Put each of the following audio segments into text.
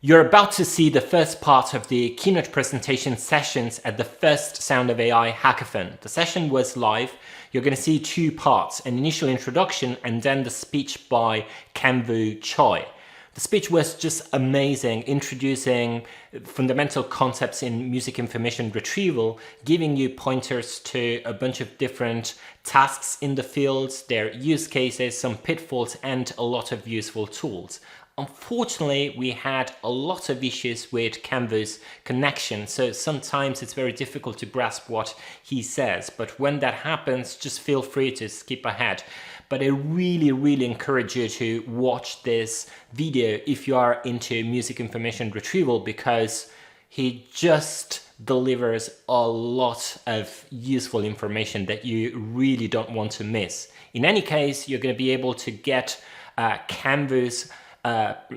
You're about to see the first part of the keynote presentation sessions at the first Sound of AI Hackathon. The session was live. You're going to see two parts, an initial introduction and then the speech by Keunwoo Choi. The speech was just amazing, introducing fundamental concepts in music information retrieval, giving you pointers to a bunch of different tasks in the fields, their use cases, some pitfalls, and a lot of useful tools. Unfortunately, we had a lot of issues with Keunwoo's connection, so sometimes it's very difficult to grasp what he says. But when that happens, just feel free to skip ahead. But I really encourage you to watch this video if you are into music information retrieval, because he just delivers a lot of useful information that you really don't want to miss. In any case, you're going to be able to get Keunwoo's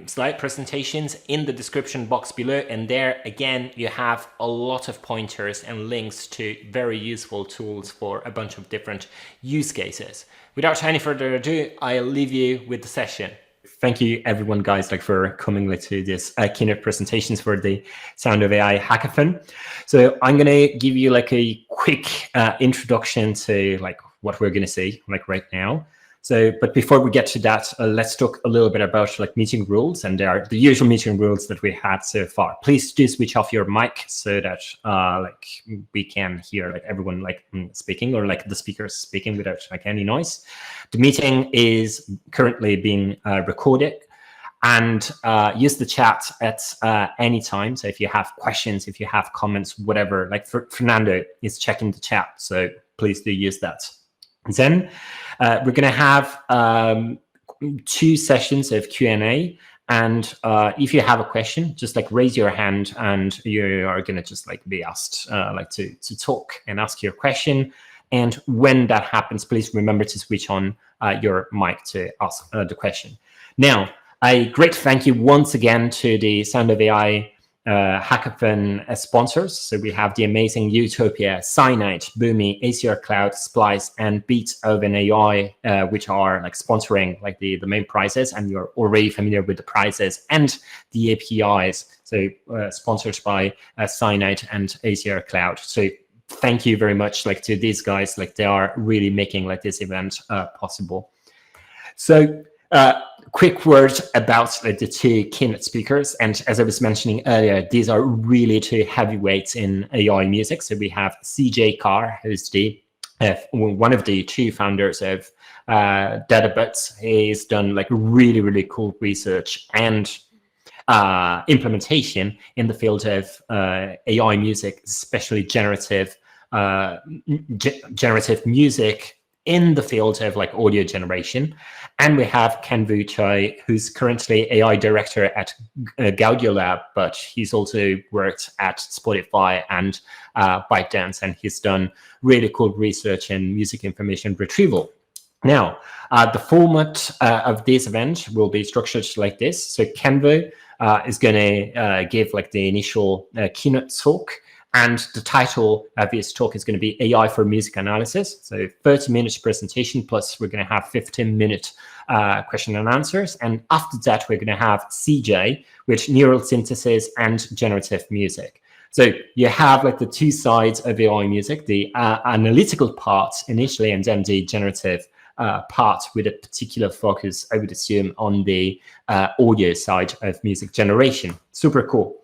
slide presentations in the description box below, and there again you have a lot of pointers and links to very useful tools for a bunch of different use cases. Without any further ado, I'll leave you with the session. Thank you everyone, guys, for coming to this keynote presentations for the Sound of AI Hackathon. So I'm gonna give you a quick introduction to what we're gonna see right now. So, but before we get to that, let's talk a little bit about meeting rules, and there are the usual meeting rules that we had so far. Please do switch off your mic so that we can hear everyone speaking, or the speakers speaking without any noise. The meeting is currently being recorded, and use the chat at any time. So if you have questions, if you have comments, whatever, Fernando is checking the chat, so please do use that. Then we're going to have 2 sessions of Q&A, and if you have a question, just raise your hand, and you are going to just be asked to talk and ask your question. And when that happens, please remember to switch on your mic to ask the question. Now, a great thank you once again to the Sound of AI Hackathon sponsors. So we have the amazing Utopia, Cyanide, Boomi, ACR Cloud, Splice, and Beat OpenAI, which are sponsoring the main prizes, and you're already familiar with the prizes and the APIs. So sponsored by Cyanide and ACR Cloud. So thank you very much to these guys. They are really making this event possible. So quick word about the 2 keynote speakers. And as I was mentioning earlier, these are really 2 heavyweights in AI music. So we have CJ Carr, who's one of the 2 founders of DataBuds. He's done really cool research and implementation in the field of AI music, especially generative music in the field of audio generation. And we have Keunwoo Choi, who's currently AI director at Gaudio Lab, but he's also worked at Spotify and ByteDance, and he's done really cool research in music information retrieval. Now, the format of this event will be structured like this. So Keunwoo is going to give the initial keynote talk, and the title of his talk is going to be AI for Music Analysis. So 30 minutes presentation, plus we're going to have 15-minute question and answers. And after that, we're going to have CJ, which neural synthesis and generative music. So you have the 2 sides of AI music, the analytical part initially, and then the generative part with a particular focus, I would assume, on the audio side of music generation. Super cool.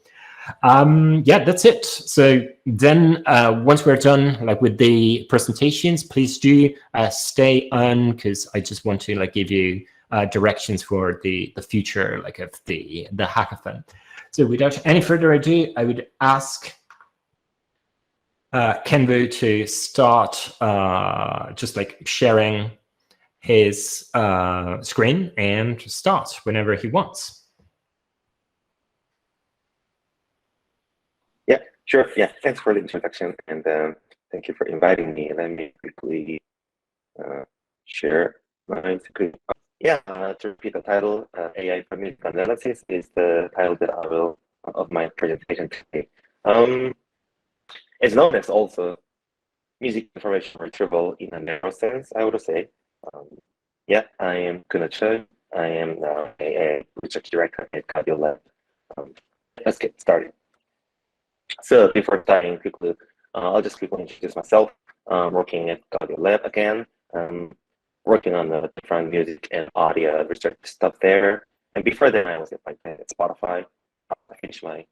Yeah, that's it. So then once we're done with the presentations, please do stay on, because I just want to give you directions for the future of the hackathon. So without any further ado, I would ask Keunwoo to start just sharing his screen, and start whenever he wants. Sure. Yeah. Thanks for the introduction, and thank you for inviting me. Let me quickly share my screen. Yeah. To repeat the title, AI for Music Analysis is the title that I will of my presentation today. It's known as also music information retrieval in a narrow sense, I would say. Yeah. I am Keunwoo Choi. I am now a research director at Gaudio Lab. let's get started. So before starting, quickly, I'll just quickly introduce myself. Working at Audio Lab again, working on the different music and audio research stuff there. And before then, I was at Spotify. I finished my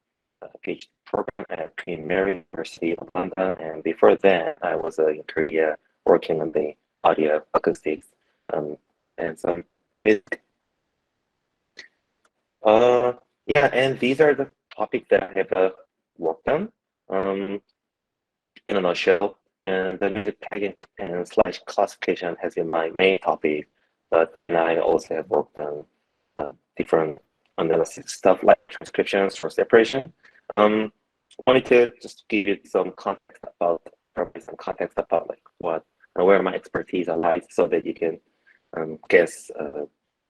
PhD program at Queen Mary University of London, and before then, I was in Korea working on the audio acoustics and some music. Yeah, and these are the topics that I have worked on in a nutshell. And the music tagging and slash classification has been my main topic, but I also have worked on different analysis stuff like transcriptions for separation. Wanted to just give you some context about, probably some context about like what where my expertise lies, so that you can guess,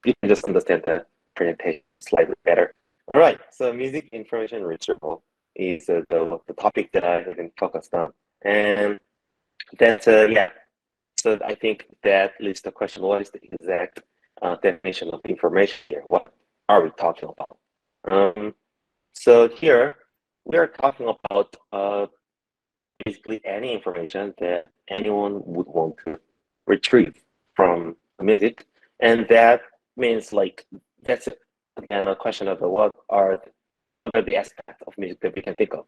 you can just understand the presentation slightly better. All right, so music information retrieval is the topic that I have been focused on, and that's yeah. So I think that leads to the question: what is the exact definition of information here? What are we talking about? So here we are talking about basically any information that anyone would want to retrieve from music, and that means like that's again a question of what are the aspects of music that we can think of.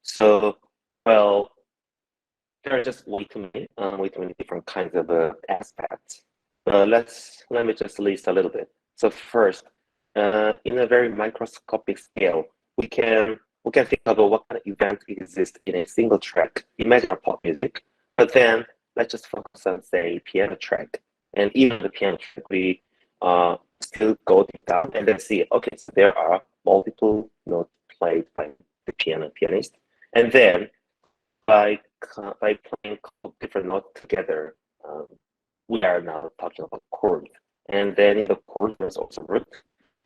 So well, there are just way too many different kinds of aspects. Let me just list a little bit. So first, in a very microscopic scale, we can think about what kind of event exists in a single track. Imagine a pop music, but then let's just focus on, say, piano track. And even the piano track, we still go deep down and then see, okay, so there are multiple notes played by the pianist, and then by playing different notes together, we are now talking about chords. And then in the chord, there's also root.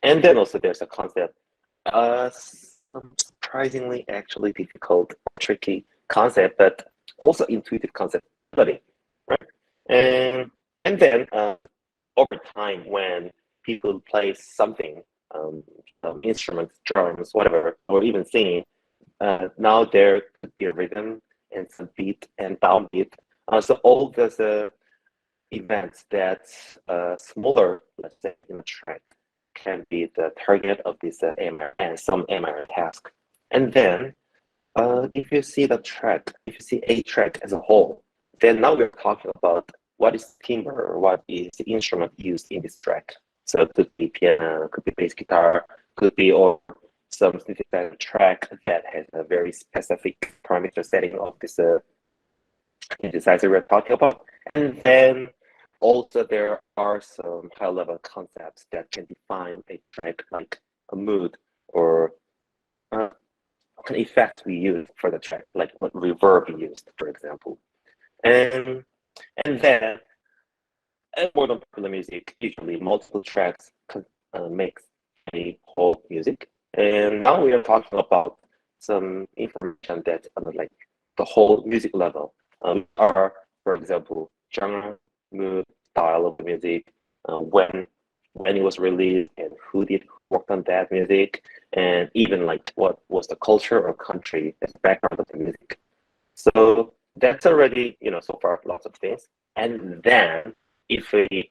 And then also there's a concept, surprisingly actually difficult, tricky concept, but also intuitive concept, melody, right? And then over time, when people play something, instruments, drums, whatever, or even singing, now there could be a rhythm and some beat and downbeat. So all those events that smaller, let's say, in a track, can be the target of this MR and some MR task. And then if you see the track, if you see a track as a whole, then now we're talking about what is timbre, or what is the instrument used in this track. So it could be piano, could be bass guitar, could be or some synthesizer track that has a very specific parameter setting of this synthesizer we're talking about. And then also there are some high-level concepts that can define a track, like a mood or an effect we use for the track, like what reverb we used, for example. And then more than popular music, usually multiple tracks makes a whole music. And now we are talking about some information that like the whole music level are, for example, genre, mood, style of the music, when it was released, and who worked on that music, and even like what was the culture or country as the background of the music. So that's already, so far lots of things. And then if we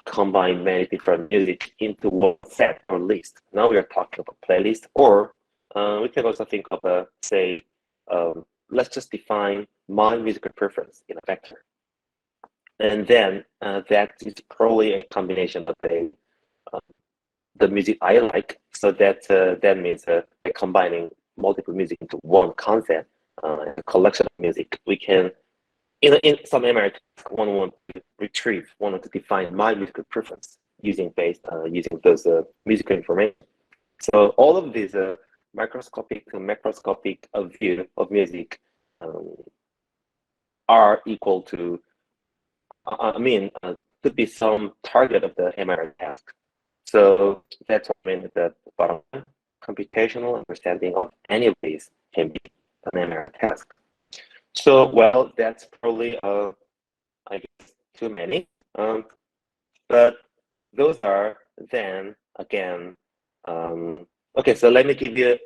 combine many different music into one set or list, now we are talking about playlist, or we can also think of say, let's just define my musical preference in a vector. And then that is probably a combination of the music I like. So that means combining multiple music into one concept, a collection of music. We can, in some American, one want to define my musical preference using those musical information. So all of these microscopic to macroscopic view of music are equal to, could be some target of the MRI task. So that's what I mean with the bottom line. Computational understanding of any of these can be an MRI task. So, well, that's probably, I guess, too many. But those are then, again, Okay, so let me give you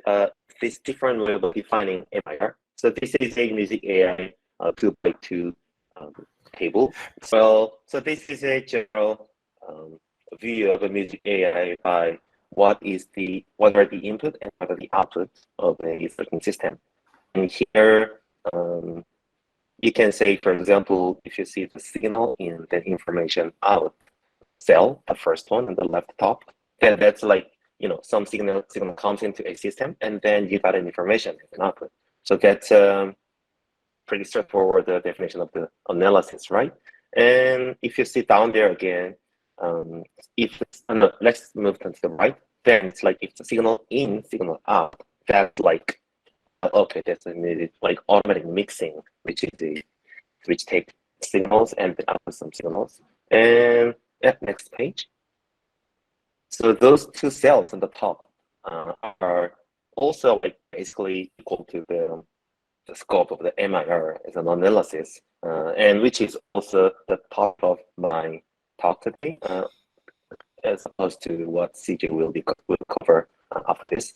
this different way of defining MIR. So this is a music AI 2x2 table. Well, so this is a general view of a music AI by what are the input and what are the outputs of a certain system. And here, you can say, for example, if you see the signal in the information out cell, the first one on the left top, then that's like, some signal comes into a system, and then you got an information as an output. So that's pretty straightforward definition of the analysis, right? And if you see down there again, if it's, let's move to the right, then it's like if the signal in, signal out, that's like, okay, that's like automatic mixing, which take signals and output some signals. And next page. So those two cells on the top are also like basically equal to the scope of the MIR as an analysis, and which is also the top of my talk today, as opposed to what CJ will cover after this.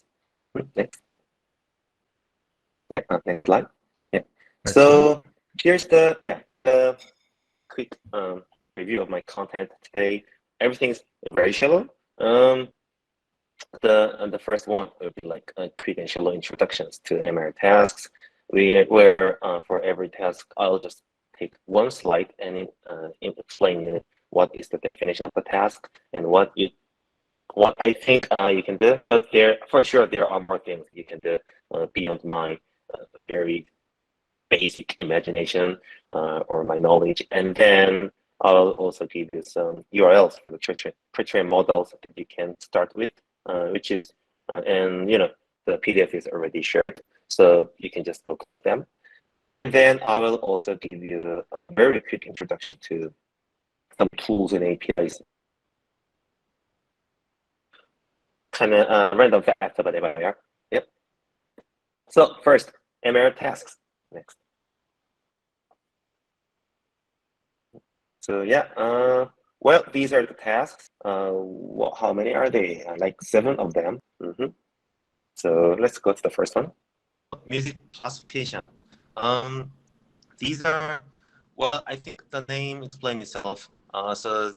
Next. Next slide. Yeah. So here's the quick review of my content today. Everything's very shallow. The first one would be like quick and shallow introductions to ML tasks. Where for every task, I'll just take one slide and explain what is the definition of the task and what I think you can do. But for sure there are more things you can do beyond my very basic imagination or my knowledge. And then I'll also give you some URLs for the pre-trained models that you can start with, which is, and the PDF is already shared, so you can just look at them. And then I will also give you a very quick introduction to some tools and APIs. Kind of random facts about MIR. Yep. So first, MIR tasks. Next. So yeah, well, these are the tasks. How many are they? Like 7 of them. So let's go to the first one. Music classification. These are, well, I think the name explains itself. So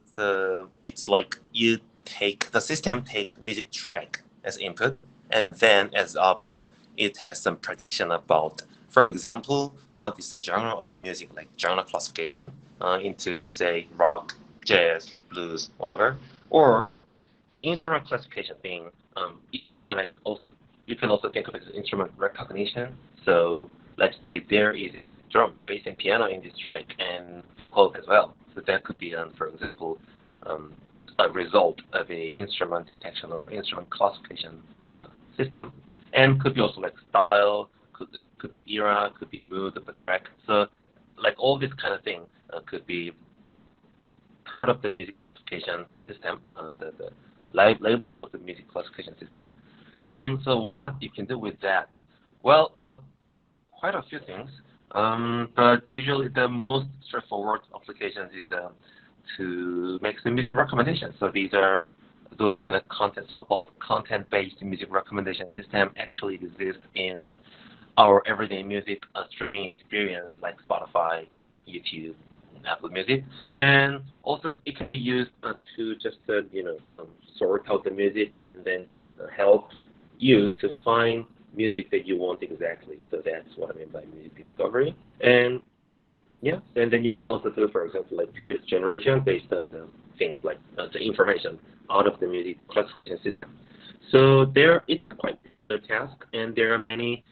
it's like the system takes music track as input, and then as up, it has some prediction about, for example, what is genre of music, like genre classification into, say, rock, jazz, blues, whatever, or instrument classification being you can also think of it as instrument recognition. So let's say there is drum, bass, and piano in this track, and folk as well. So that could be, for example, a result of a instrument detection or instrument classification system, and could be also like style, could be era, could be mood of the track. So like all this kind of thing could be part of the music classification system, the label of the music classification system. And so what you can do with that? Well, quite a few things, but usually the most straightforward applications is to make some music recommendations. So these are the content-based music recommendation system actually exists in our everyday music streaming experience, like Spotify, YouTube, Apple Music, and also it can be used to just sort out the music and then help you to find music that you want exactly. So that's what I mean by music discovery. And yeah, and then you also do, for example, like this generation based on things like the information out of the music classification system. So there is quite a task, and there are many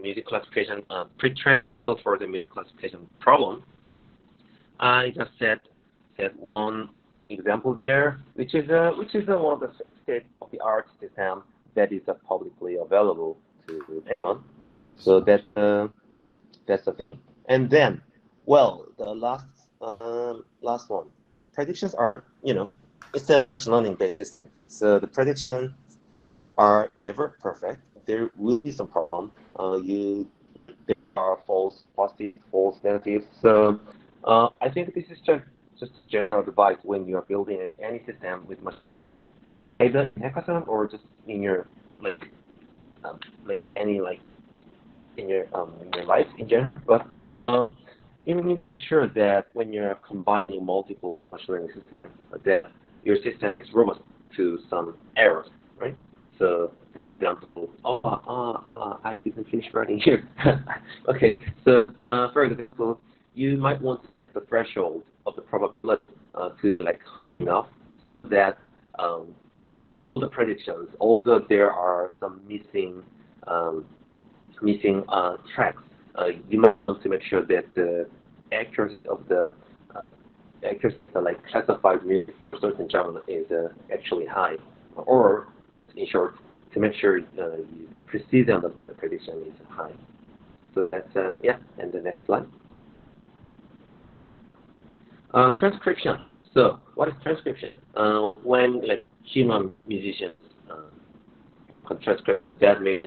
music classification pre-trained for the music classification problem. I just said one example there, which is one of the state-of-the-art system that is publicly available to anyone. So that's the thing. And then, well, the last one, predictions are, it's a learning based. So the predictions are never perfect. There will be some problem. There are false positive, false negative. So I think this is just general advice when you are building any system with machine. either in hackathon or just in your like any like in your life in general. But you need to make sure that when you're combining multiple machine learning systems, that your system is robust to some errors, right? So, for example, I didn't finish writing here. Okay, so for example, you might want the threshold of the probability to like enough that all the predictions, although there are some um, missing tracks, you might want to make sure that the accuracy of the like classified music for certain genre is actually high, or in short, to make sure precision of the prediction is high. So that's yeah. And the next slide. Transcription. So what is transcription? When like human musicians transcribe, that means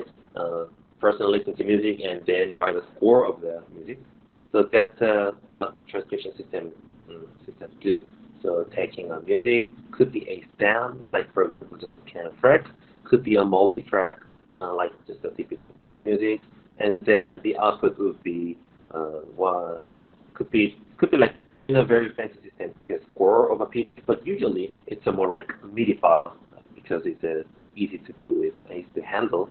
person listen to music and then find the score of the music. So that's a transcription system do. So taking a music could be a sound, like for example just a piano track, could be a multi-track, like just a typical music, and then the output would be one could be like in a very fancy system, a score of a piece, but usually it's a more like MIDI file because it's easy to do it, easy to handle.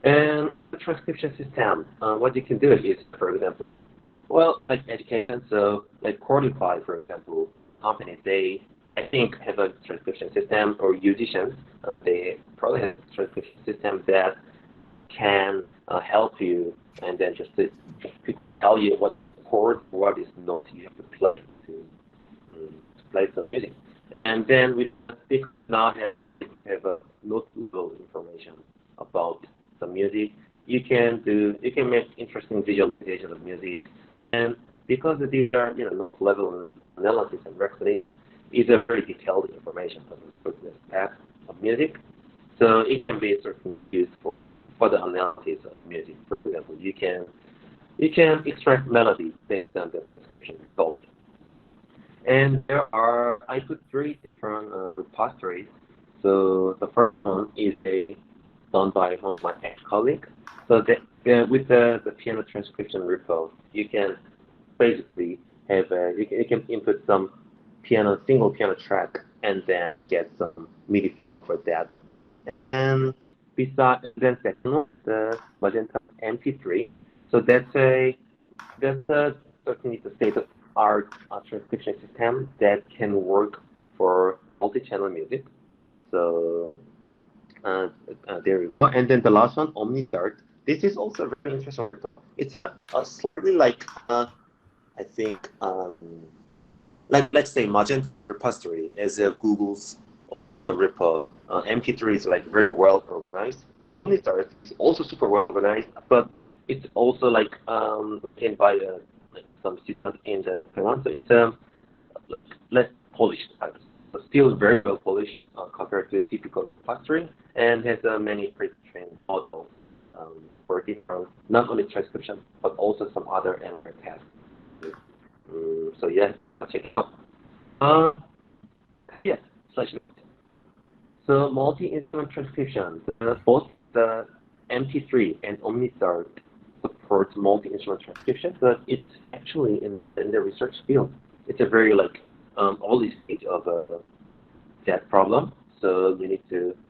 And the transcription system, what you can do is, for example, well, like education, so like Qualify, for example, companies, they, I think, have a transcription system, or musicians, they probably have a transcription system that can help you and then just tell you what chord, what is note you have to play to play some music. And then we now have a notable information about the music. You can make interesting visualization of music, and because these are note level analysis and recording is a very detailed information for the path of music, so it can be sort of used for the analysis of music. For example, you can extract melody based on the description result. And I put three different repositories. So the first one is done by one of my ex-colleagues. So with the piano transcription repo, you can basically you can input some single piano track and then get some MIDI for that. And then second one, the Magenta MP3. So that's a certainly the state of art transcription system that can work for multi-channel music. So there we go. And then the last one, OmniSart. This is also very interesting. It's slightly like I think like let's say Magenta repository is Google's repo. MP3 is like very well organized. OmniSart is also super well organized, but it's also like maintained by like some students in the Taiwan. So it's less polished, but still very well polished compared to typical repository, and has many pre-trained models for different, not only transcription, but also some other NLP tasks. So yeah, check it out. Yeah, slash. So multi-instrument transcription, both the MP3 and OmniSart supports multi-instrument transcription, but it's actually in the research field. It's a very like early stage of that problem. So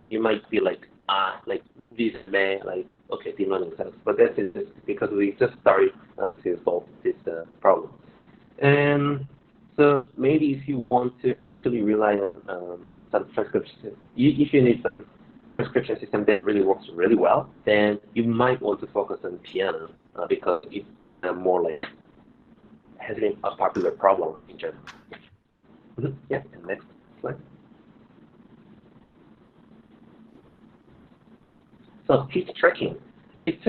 you might be like this may like okay deep learning sense, but that's just because we just started to solve this problem. And so maybe if you want to actually rely on some transcription, if you need some transcription system that really works really well, then you might want to focus on piano because it's more like has been a popular problem in general. Yeah, and next slide. So pitch tracking. It's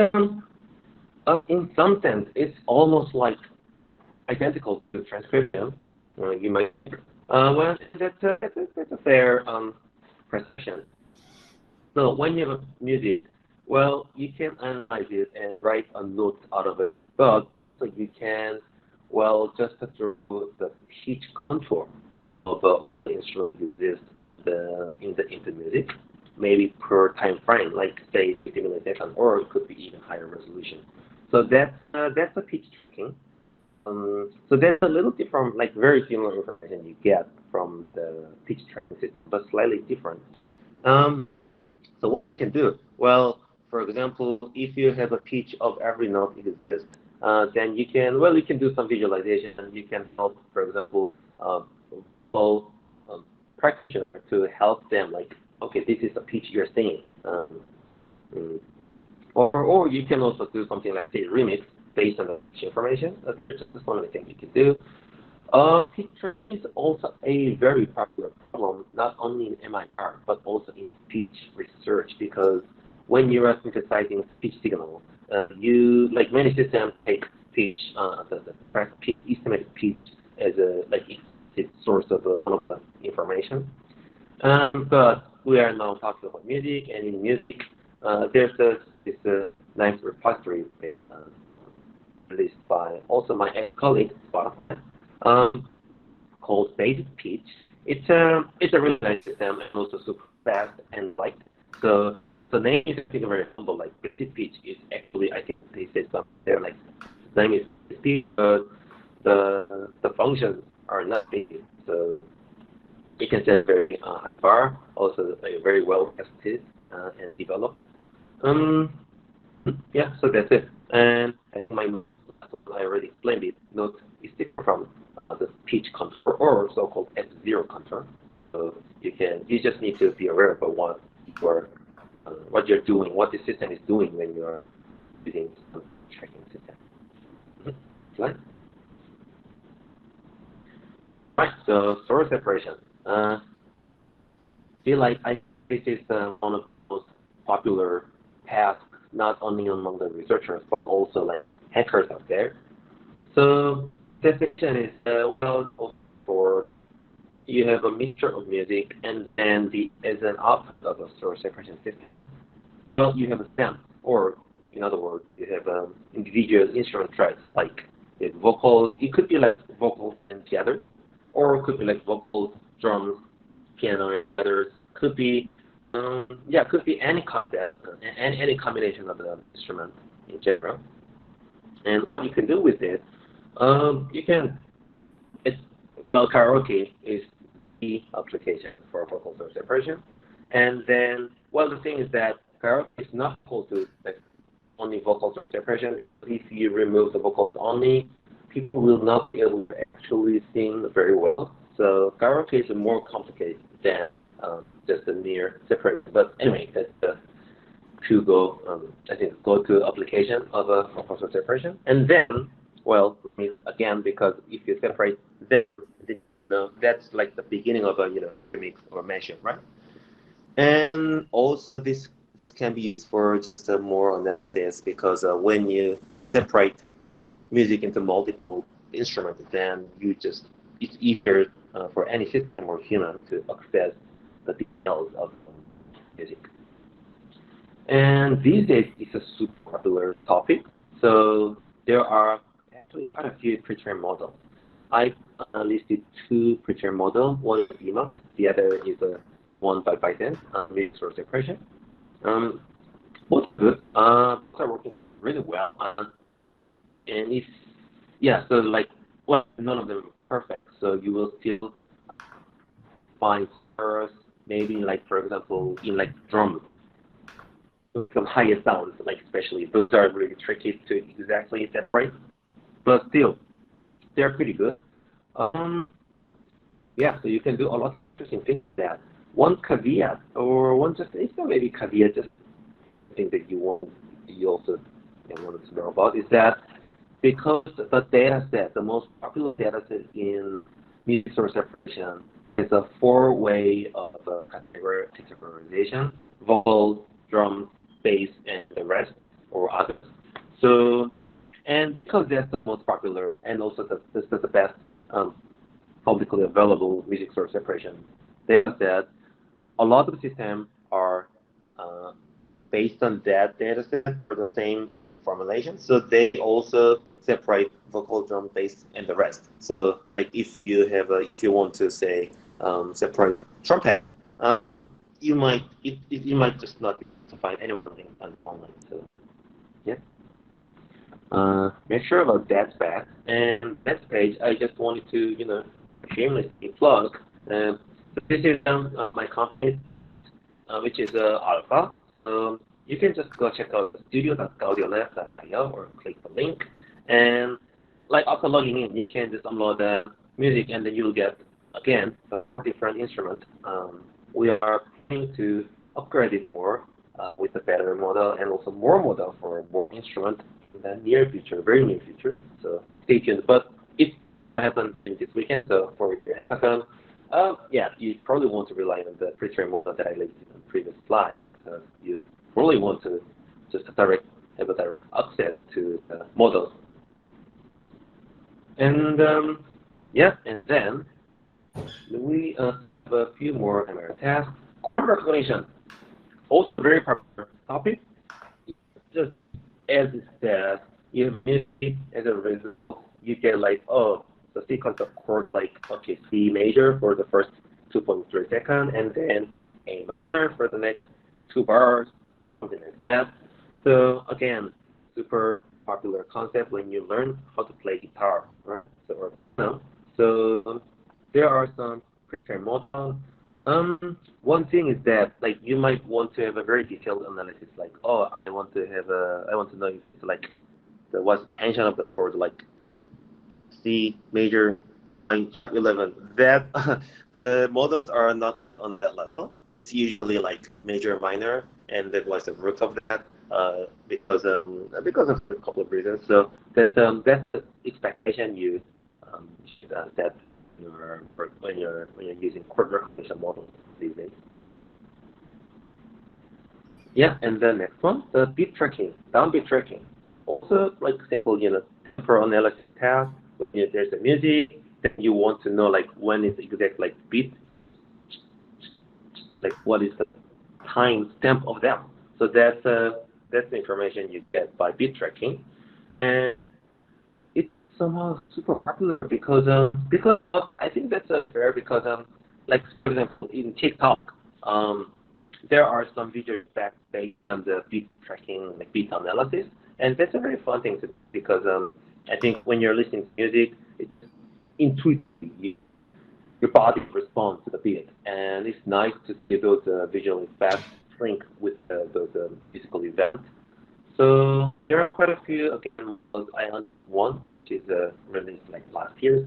in some sense it's almost like identical to transcription. You might well that's a fair perception. So when you have music, well, you can analyze it and write a note out of it, but so you can, well, just draw the pitch contour of the instrument you exist the music, maybe per time frame, like say 50 milliseconds, or it could be even higher resolution. So that's a pitch tracking. So there's a little different, like very similar information you get from the pitch tracking system, but slightly different. So what you can do? Well, for example, if you have a pitch of every note exists, then you can do some visualization. You can help, for example, both practitioner to help them, like, okay, this is the pitch you're singing. Or you can also do something like, say, remix based on the pitch information. That's just one of the things you can do. Picture is also a very popular problem, not only in MIR, but also in speech research, because when you are synthesizing speech signals, many systems take speech, estimated speech as its source of one of the information. But we are now talking about music, and in music, there's this nice repository released by also my ex-colleague, called Basic Pitch. It's a really nice system and also super fast and light. So the name is very humble. Like Basic Pitch is actually, I think they said something there, like the name is Basic Pitch, but the functions are not basic. So it can set very far, also very well tested and developed. Yeah, so that's it. And I already explained it. Note is different from the pitch contour or so-called F0 contour. So you just need to be aware of what you're doing, what the system is doing when you're using some tracking system. Slide. Right. So source separation. Feel like this is one of the most popular tasks, not only among the researchers but also like hackers out there. So definition is for you have a mixture of music and as an output of a source separation system. Well, you have a stem, or in other words, you have individual instrument tracks like vocals. It could be like vocals and together, or it could be like vocals, drums, piano, and others. Could be could be any concept, any combination of the instrument in general. And what you can do with it, karaoke is the application for vocal source separation. And then, well, the thing is that karaoke is not equal to like only vocal source separation. If you remove the vocals only, people will not be able to actually sing very well. So karaoke is more complicated than just a mere separation. But anyway, that's the go-to application of a vocal source separation. And then, well, again, because if you separate them, that's like the beginning of a remix or mashup, right? And also this can be used for just more on this, because when you separate music into multiple instruments, then it's easier for any system or human to access the details of music. And these days, it's a super popular topic. So there are actually quite a few pre-trained models. I listed two pre-trained models. One is Ema, the other is one by Python, music source separation. Both good. Both are working really well. And none of them are perfect. So you will still find errors, maybe like, for example, in like drum, some higher sounds, like especially those are really tricky to exactly separate. But still, they're pretty good. So you can do a lot of interesting things with that. One caveat, or it's not maybe caveat, just thing that you also wanted to know about, is that because the data set, the most popular data set in music source separation is a four-way of categorization: vocals, drums, bass, and the rest, or others. So, and because that's the most popular, and also this is the best publicly available music source separation data set, a lot of systems are based on that data set for the same formulation. So they also separate vocal, drum, bass, and the rest. So like if you want to say separate trumpet, you might just not be able to find anyone online. So yeah, make sure about that fact. And next page, I just wanted to shamelessly plug. So this is my company, which is Alpha. So you can just go check out studio.audiolab.io or click the link. And like after logging in, you can just upload the music and then you'll get, again, a different instrument. We are planning to upgrade it more with a better model and also more model for more instrument in the near future, very near future. So stay tuned. But it happens in this weekend, so for your hackathon, yeah, you probably want to rely on the pre-trained model that I listed on the previous slide. You probably want to just have a direct access to the models. And yeah, and then we have a few more ML tasks. Chord recognition, also very popular topic. Just as it says, you music as a result, you get like, oh, the sequence of chords like, okay, C major for the first 2.3 seconds, and then A minor for the next 2 bars, something like that. So again, super popular concept when you learn how to play guitar, right? So there are some prepared models. One thing is that like you might want to have a very detailed analysis, like, oh, I want to know if it's like what's the tension of the chord, like C major 9, 11. That the models are not on that level. It's usually like major, minor, and then what's the root of that, because of a couple of reasons. So that's the expectation you should set when you're using chord recognition models these days. Yeah, and the next one, the beat tracking, downbeat tracking. Also, like simple, for analysis task, when there's a music, then you want to know like when is the exact like beat, like what is the time stamp of them. So that's the information you get by beat tracking, and it's somehow super popular because I think that's fair because like for example in TikTok, um, there are some video effects based on the beat tracking, like beat analysis, and that's a very fun thing to do because I think when you're listening to music, it's intuitively your body responds to the beat, and it's nice to see those visual effects link with those physical events. So there are quite a few. Again, Island One, which is released like last year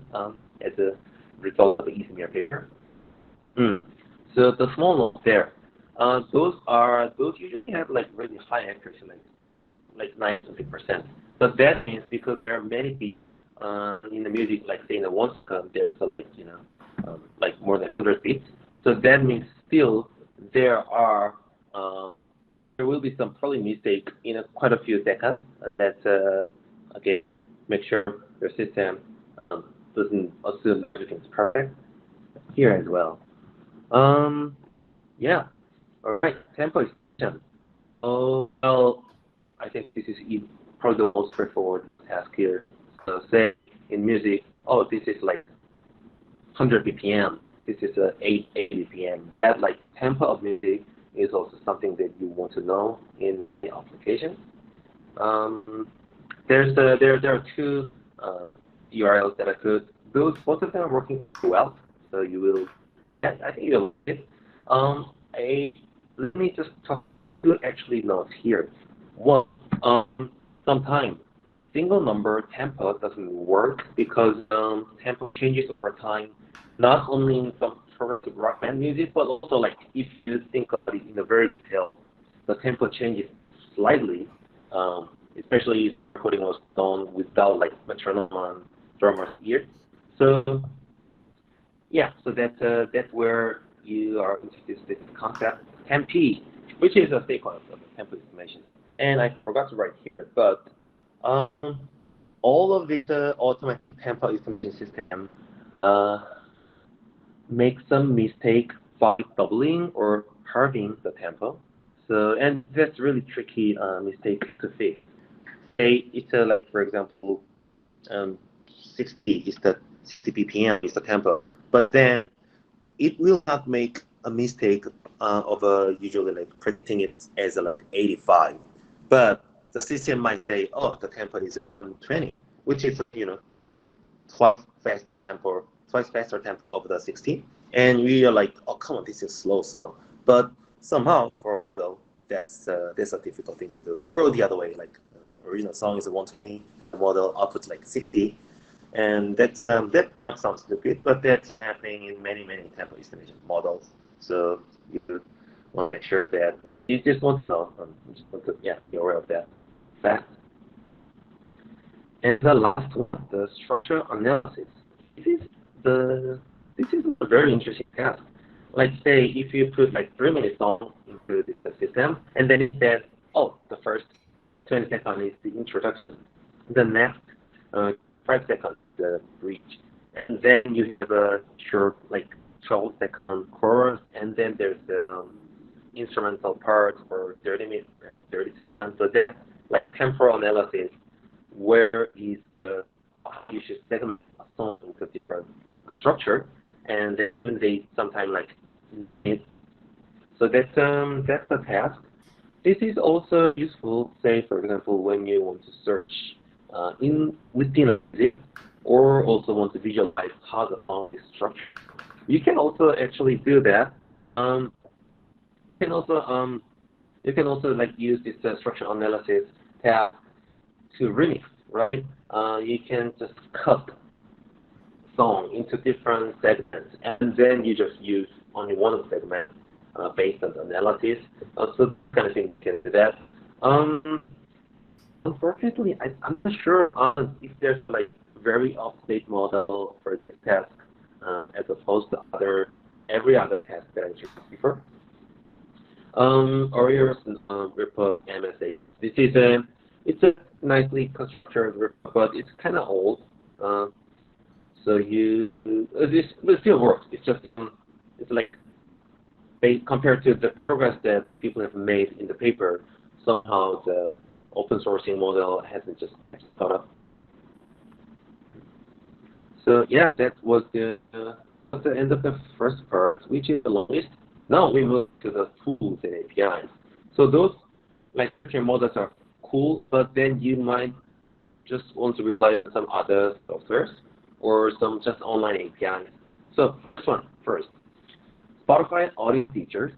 as a result of the ECMR paper. Mm. So the small notes there, those usually have like really high accuracy, like 90%. But that means because there are many beats in the music, like say in the 1 second, there's like like more than 100 beats. So that means still there are there will be some probably mistake in quite a few seconds. That okay, make sure your system doesn't assume everything's perfect here as well. Um, yeah. All right. Tempo extension. Oh well, I think this is probably the most straightforward task here. So say in music, oh, this is like 100 BPM. This is 880 BPM. That like tempo of music is also something that you want to know in the application. Um, there are two URLs that I could. Those both of them are working well. So you will. I think you'll like it. I let me just talk two actually notes here. One, um, sometimes single number tempo doesn't work because tempo changes over time, not only in some progressive rock band music, but also like if you think of it in a very detail, the tempo changes slightly, especially if recording was done without like metronome on drummer's ear. So yeah, so that's where you are introduced to this concept, tempi, which is a sequence of the tempo estimation. And I forgot to write here, but um, all of these automatic tempo estimation system uh, make some mistake by doubling or halving the tempo. So, and that's really tricky mistake to fix. Say it's like for example, um, 60 is the 60 BPM is the tempo, but then it will not make a mistake of usually like printing it as like 85, but the system might say, oh, the tempo is 20, which is twice fast tempo, twice faster tempo of the 16, and we are like, oh come on, this is slow song. But somehow for though that's a difficult thing to do. Or the other way, like original song is 120, the model outputs like 60, and that sounds stupid, but that's happening in many tempo estimation models. So you want to make sure that you just want to know, you just want to be aware of that fact. And the last one, the structure analysis. This is this is a very interesting task. Like say if you put like 3 minute song into the system, and then it says, oh, the first 20 seconds is the introduction, the next 5 seconds the bridge, and then you have a short like 12-second chorus, and then there's the instrumental part for 30 seconds. So that's like temporal analysis. Where is you should segment a song into different structure, and then they sometimes like so that's the task. This is also useful, say for example, when you want to search in within a music, or also want to visualize how the song is structured. You can also actually do that. You can also like use this structural analysis tab to remix, right? You can just cut song into different segments, and then you just use only one of the segments based on the analysis. So this kind of thing you can do that. Unfortunately, I'm not sure if there's like very up-to-date model for this task as opposed to every other task that I introduced before. Orior's repo MSA. This is it's a nicely constructed repo, but it's kind of old. So it still works. It's just it's like compared to the progress that people have made in the paper, somehow the open sourcing model hasn't just caught up. So yeah, that was the end of the first part, which is the longest. Now we move to the tools and APIs. So those like models are cool, but then you might just want to rely on some other softwares or some just online APIs. So this one first, Spotify audio features.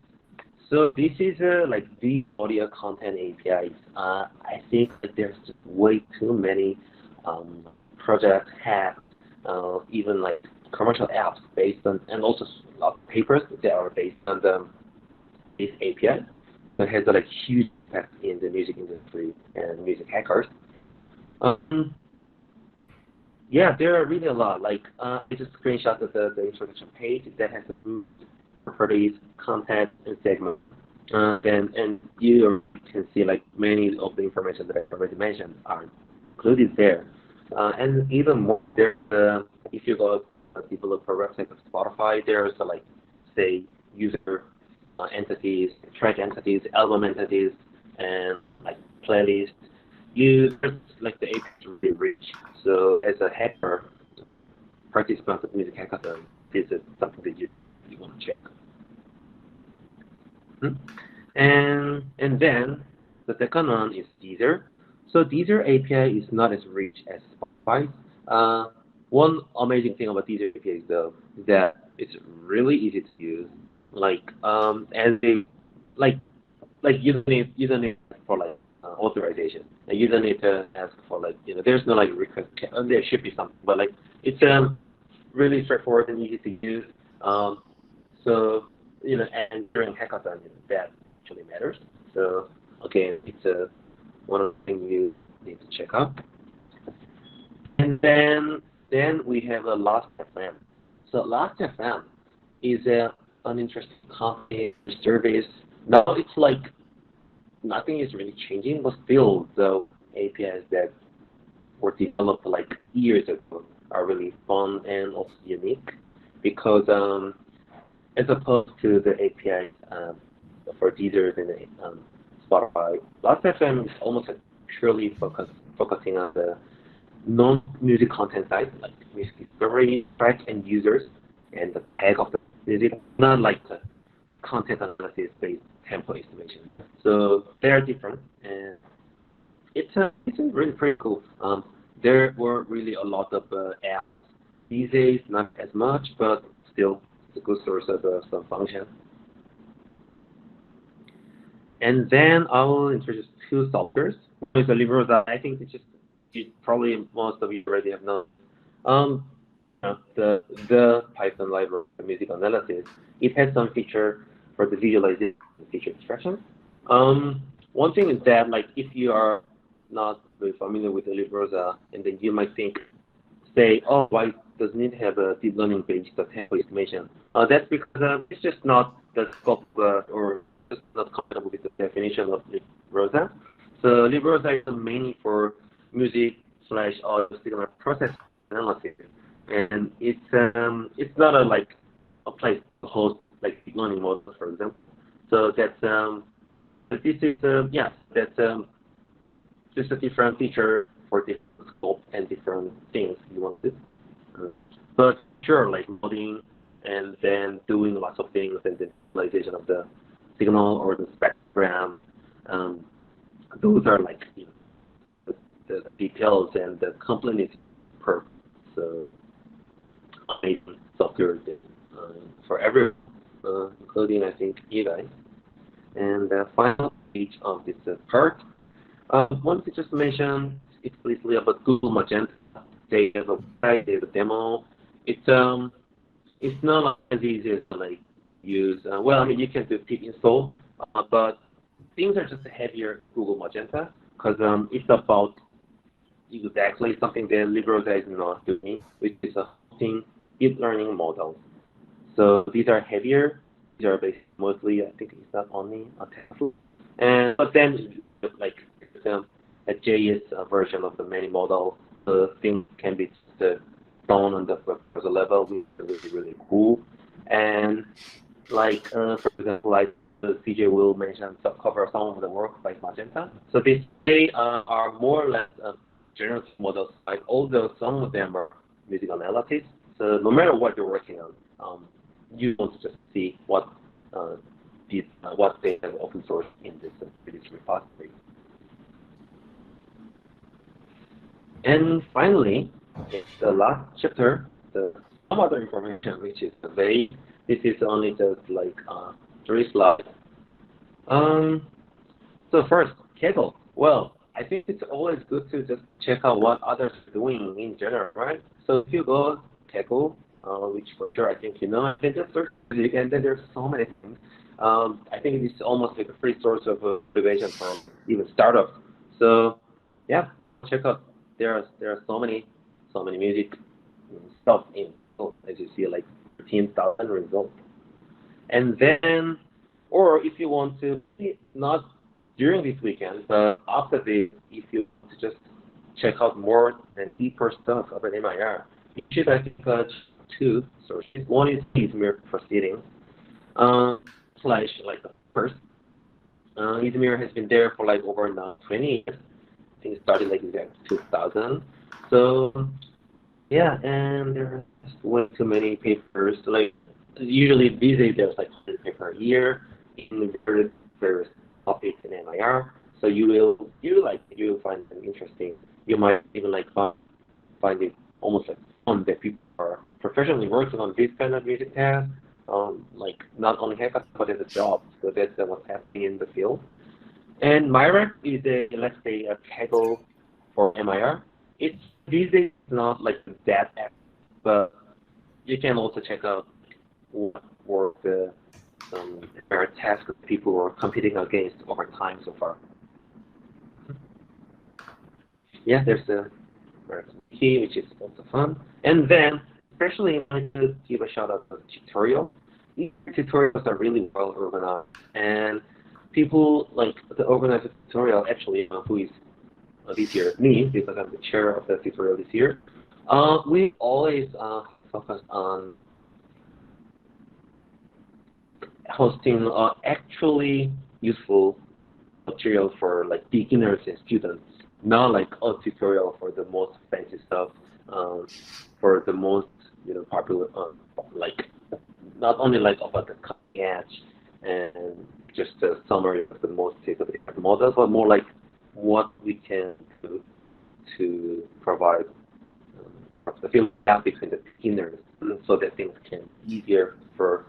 So this is like the audio content APIs. I think that there's just way too many projects have even like commercial apps based on, and also papers that are based on this API that has a like huge impact in the music industry and music hackers. Yeah, there are really a lot. Like I just screenshotted the introduction page that has the root properties, content, and segment. And you can see like many of the information that I already mentioned are included there. And even more, there's if you go to the developer website of Spotify, there's like say user entities, track entities, album entities, and like playlists. There's like the API is really rich. So as a hacker, participant of Music Hackathon, this is something that you want to check. And then the second one is Deezer. So Deezer API is not as rich as Spotify. One amazing thing about Deezer API is though is that it's really easy to use. Like and they like you don't need for like authorization. And you don't need to ask for like there's no like request. There should be something, but like it's really straightforward and easy to use. So and during hackathon that actually matters. So okay, it's one of the things you need to check out. And then we have a Last.fm. So Last.fm is an interesting company service. Now it's like nothing is really changing, but still the APIs that were developed like years ago are really fun and also unique because as opposed to the APIs for Deezer and Spotify, Last.fm is almost like purely focusing on the non-music content side, like music discovery, track and users, and the tag of the music. Not like content analysis-based tempo estimation. So they are different, and it's really pretty cool. There were really a lot of apps these days, not as much, but still it's a good source of some function. And then I will introduce two softwares. One is the LibreOsa. I think it's just probably most of you already have known. The Python library for music analysis. It has some feature for the visualization and feature extraction. One thing is that, like, if you are not very familiar with the LibreOsa, and then you might say, oh, why doesn't it have a deep learning based tempo estimation? That's because it's just not the scope or just not compatible with the definition of LibreOsa. So LibreOsa is mainly for music/audio signal processing analysis, and it's not a place to host like deep learning models, for example. So that's but this is that's just a different feature for different scope and different things you want to do. But sure, like modeling and then doing lots of things and the visualization of the signal or the spectrum, those are like the details and the complexity per. So amazing software for everyone, including I think you guys. And the final page of this part. One to just mention explicitly about Google Magenta. They have a website, they have a demo. It's not as easy as like use. Well, I mean you can do pip install, but things are just heavier Google Magenta because it's about exactly something that LibreOsa is not doing, which is a hosting deep learning model. So these are heavier. These are based mostly, I think it's not only a TensorFlow, and but then like a JS version of the main model, the thing can be done on the browser level, which is really cool. And like for example, like CJ will mention cover some of the work by Magenta. So they are more or less generative models. Like although some of them are music analysis. So no matter what you're working on, you want to just see what they have open source in this repository. And finally, it's the last chapter, some other information, which is vague. This is only just like 3 slides. So first, Kaggle. Well, I think it's always good to just check out what others are doing in general, right? So if you go Kaggle, which for sure I think you know, and then just search music, and then there's so many things. I think it's almost like a free source of motivation for even startups. So yeah, check out. There are so many music stuff in, as you see, like 13,000 results. And then, or if you want to, not during this weekend, but after this, if you want to just check out more and deeper stuff about MIR, you should I think two sources. One is Izmir Proceedings, / like the first. Izmir has been there for like over now 20 years. I think it started like in 2000. So yeah, and there's way too many papers. Like usually these days there's like 100 papers a year in various topics in MIR. So you will find them interesting. You might even like find it almost like fun that people are professionally working on this kind of music tasks. Like not only hackathon but as a job. So that's what's happening in the field. And Myra is let's say a Kaggle for MIR. It's these days not like that app, but you can also check out what were the MIR tasks people were competing against over time so far. Yeah, there's the key, which is also fun. And then, especially I want to give a shout out to the tutorial. These tutorials are really well organized, and people like the organizer tutorial actually, who is this year me, because I'm the chair of the tutorial this year. We always focus on hosting actually useful material for like beginners and students, not like a tutorial for the most fancy stuff, for the most popular like not only like about the cutting edge and just a summary of the most state-of-the-art models, but more like what we can do to provide the field gap between the beginners so that things can be easier for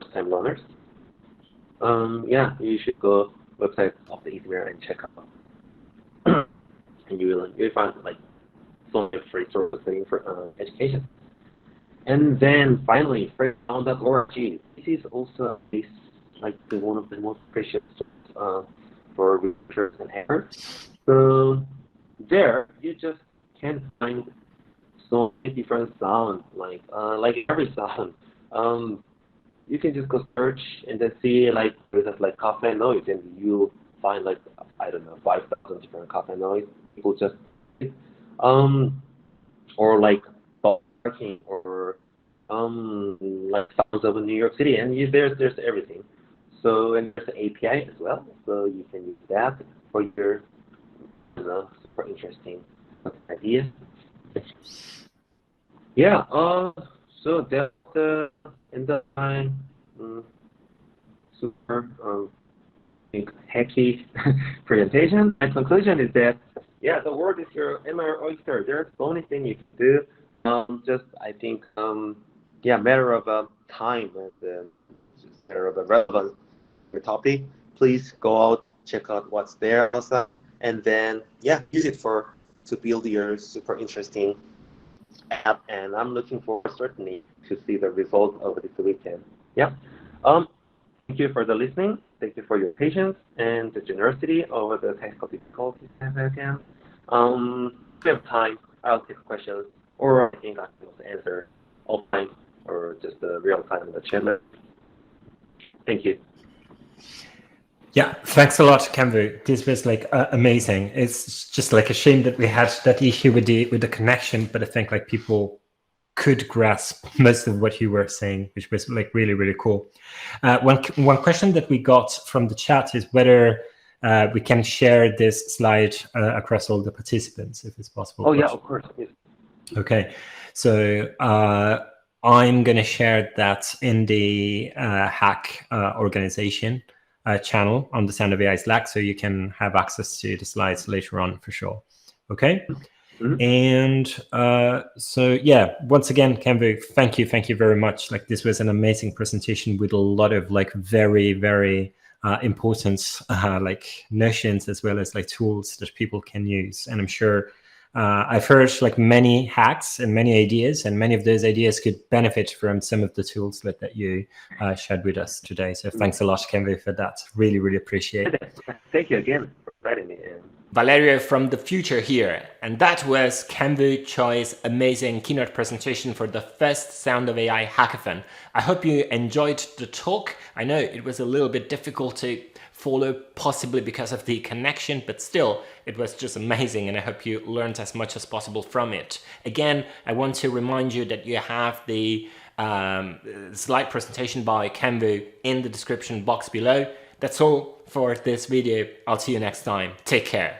first-time learners. Yeah, you should go website of the Easywear and check out. And you'll find like so many free sources for education. And then finally, freelancer.org. This is also one of the most precious for researchers and hackers. So there, you just can find so many different sounds, like every sound. You can just go search and then see there's like cafe noise, and you find 5,000 different cafe noise. People just or like barking or like sounds of New York City, and there's everything. So, and there's an API as well, so you can use that for your super interesting ideas. Yeah. So that's the end of my super hacky presentation. My conclusion is that the world is your MR oyster. There's so many things you can do. Just I think matter of time and just matter of relevance to the topic. Please go out, check out what's there also, and then use it to build your super interesting app. And I'm looking forward certainly to see the result over this weekend. Thank you for the listening. Thank you for your patience and the generosity over the technical difficulties again. If we have time, I'll take questions, or I think I can also answer offline or just real time in the chat. Thank you. Yeah, thanks a lot, Keunwoo. This was amazing. It's just a shame that we had that issue with the connection, but I think people could grasp most of what you were saying, which was really, really cool. One question that we got from the chat is whether we can share this slide across all the participants, if it's possible. Oh, yeah, of course. Yes. Okay, so I'm going to share that in the Hack organization channel on the Sound of AI Slack, so you can have access to the slides later on for sure. Okay. Mm-hmm. And so once again, Keunwoo, thank you very much. This was an amazing presentation with a lot of very, very important notions, as well as tools that people can use. And I'm sure I've heard many hacks and many ideas, and many of those ideas could benefit from some of the tools that you shared with us today. So thanks a lot, Keunwoo, for that. Really, really appreciate it. Thank you again for inviting me. Valerio from the future here. And that was Keunwoo Choi's amazing keynote presentation for the first Sound of AI Hackathon. I hope you enjoyed the talk. I know it was a little bit difficult to follow, possibly because of the connection, but still, it was just amazing, and I hope you learned as much as possible from it. Again, I want to remind you that you have the slide presentation by Keunwoo in the description box below. That's all for this video. I'll see you next time. Take care.